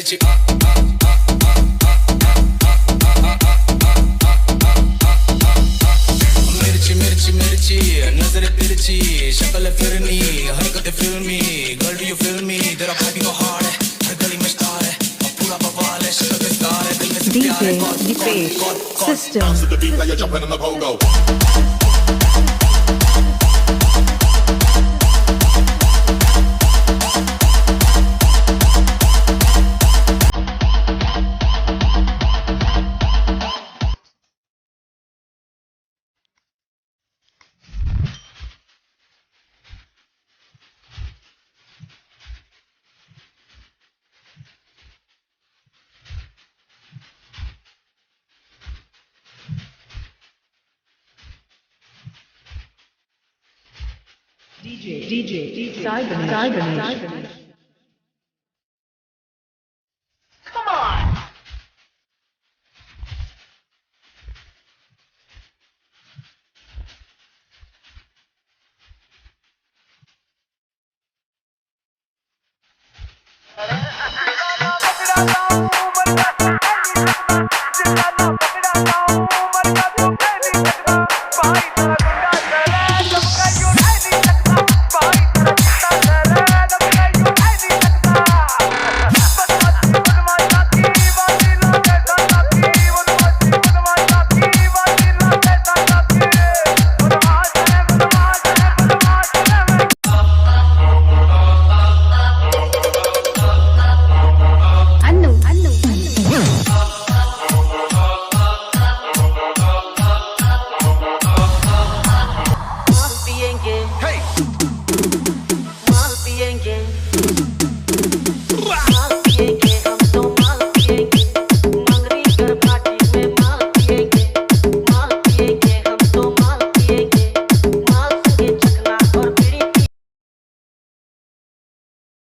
मिर्ची मिर्ची मिर्ची मिर्ची नजर तिरछी शक्ल फिरनी हरकत फिल्मी girl do you feel me तेरा बॉडी को हार्ड है हर गली में स्टार है पूरा बवाल है शक्ल पे स्टार है दिल में से प्यार है DJ system dance to the beat like you're jumping on the pogo DJ Ganesh. Come on.